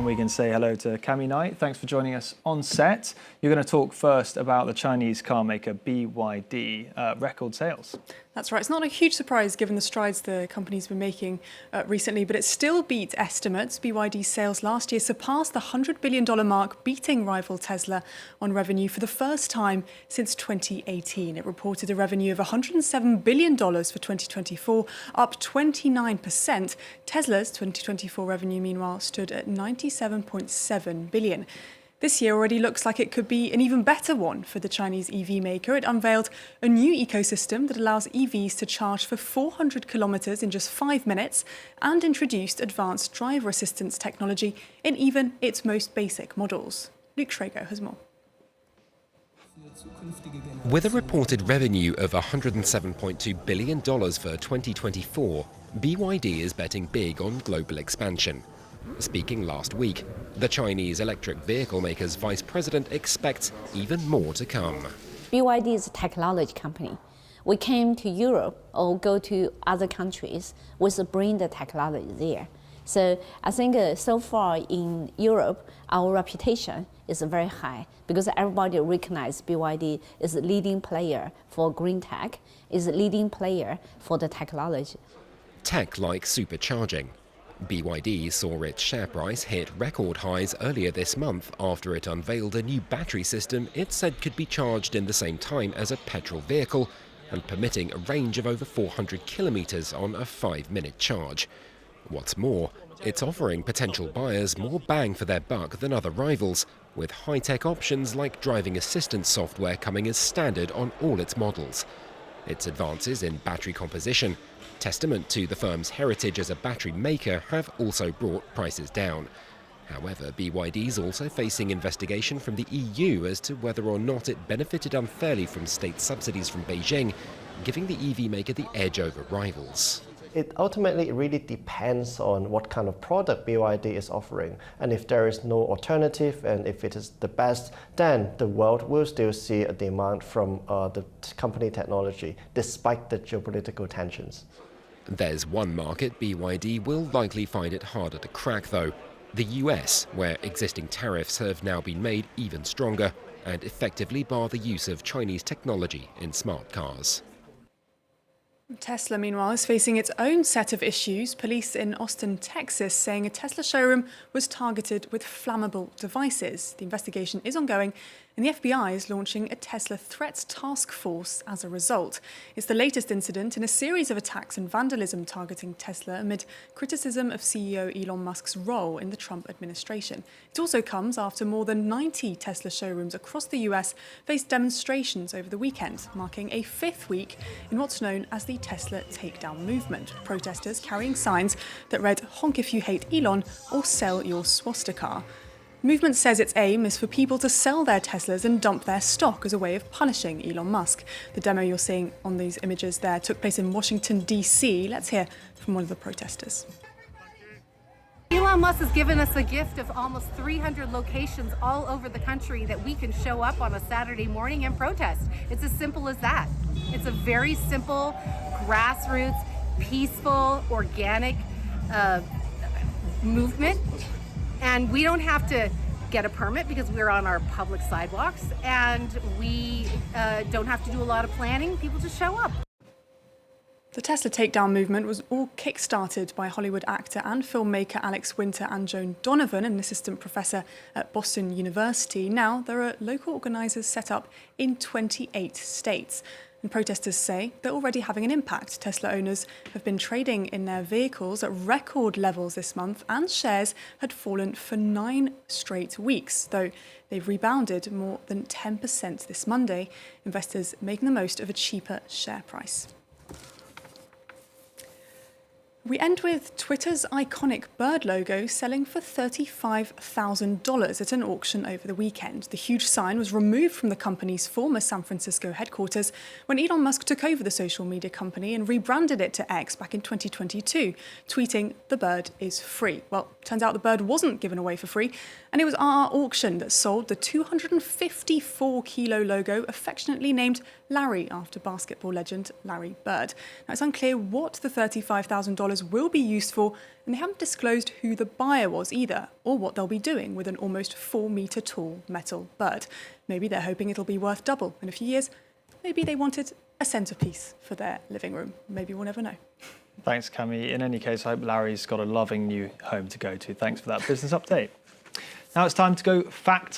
and we can say hello to Cami Knight. Thanks for joining us on set. You're going to talk first about the Chinese car maker BYD record sales. That's right. It's not a huge surprise given the strides the company's been making recently, but it still beats estimates. BYD's sales last year surpassed the $100 billion mark, beating rival Tesla on revenue for the first time since 2018. It reported a revenue of $107 billion for 2024, up 29%. Tesla's 2024 revenue, meanwhile, stood at $97.7 billion. This year already looks like it could be an even better one for the Chinese EV maker. It unveiled a new ecosystem that allows EVs to charge for 400 kilometers in just 5 minutes and introduced advanced driver assistance technology in even its most basic models. Luke Schrago has more. With a reported revenue of $107.2 billion for 2024, BYD is betting big on global expansion. Speaking last week, the Chinese electric vehicle maker's vice president expects even more to come. BYD is a technology company. We came to Europe or go to other countries with bring the technology there. So I think so far in Europe, our reputation is very high because everybody recognizes BYD is a leading player for green tech, is a leading player for the technology. Tech like supercharging. BYD saw its share price hit record highs earlier this month after it unveiled a new battery system it said could be charged in the same time as a petrol vehicle and permitting a range of over 400 kilometers on a 5-minute charge. What's more, it's offering potential buyers more bang for their buck than other rivals, with high-tech options like driving assistance software coming as standard on all its models. Its advances in battery composition, testament to the firm's heritage as a battery maker, have also brought prices down. However, BYD is also facing investigation from the EU as to whether or not it benefited unfairly from state subsidies from Beijing, giving the EV maker the edge over rivals. It ultimately really depends on what kind of product BYD is offering. And if there is no alternative and if it is the best, then the world will still see a demand from the company technology, despite the geopolitical tensions. There's one market BYD will likely find it harder to crack, though: the US, where existing tariffs have now been made even stronger and effectively bar the use of Chinese technology in smart cars. Tesla, meanwhile, is facing its own set of issues. Police in Austin, Texas, saying a Tesla showroom was targeted with flammable devices. The investigation is ongoing, and the FBI is launching a Tesla threats task force as a result. It's the latest incident in a series of attacks and vandalism targeting Tesla amid criticism of CEO Elon Musk's role in the Trump administration. It also comes after more than 90 Tesla showrooms across the US faced demonstrations over the weekend, marking a 5th week in what's known as the Tesla takedown movement. Protesters carrying signs that read "Honk if you hate Elon" or "Sell your swastika." The movement says its aim is for people to sell their Teslas and dump their stock as a way of punishing Elon Musk. The demo you're seeing on these images there took place in Washington, D.C. Let's hear from one of the protesters. Elon Musk has given us a gift of almost 300 locations all over the country that we can show up on a Saturday morning and protest. It's as simple as that. It's a very simple, grassroots, peaceful, organic movement. And we don't have to get a permit because we're on our public sidewalks, and we don't have to do a lot of planning. People just show up. The Tesla takedown movement was all kick-started by Hollywood actor and filmmaker Alex Winter and Joan Donovan, an assistant professor at Boston University. Now there are local organisers set up in 28 states. And protesters say they're already having an impact. Tesla owners have been trading in their vehicles at record levels this month, and shares had fallen for 9 straight weeks, though they've rebounded more than 10% this Monday, investors making the most of a cheaper share price. We end with Twitter's iconic bird logo selling for $35,000 at an auction over the weekend. The huge sign was removed from the company's former San Francisco headquarters when Elon Musk took over the social media company and rebranded it to X back in 2022, tweeting, "The bird is free." Well, turns out the bird wasn't given away for free, and it was our auction that sold the 254-kilo logo, affectionately named Larry after basketball legend Larry Bird. Now, it's unclear what the $35,000 will be used for, and they haven't disclosed who the buyer was either, or what they'll be doing with an almost 4-metre tall metal bird. Maybe they're hoping it'll be worth double in a few years. Maybe they wanted a centrepiece for their living room. Maybe we'll never know. Thanks, Cami. In any case, I hope Larry's got a loving new home to go to. Thanks for that business update. Now it's time to go fact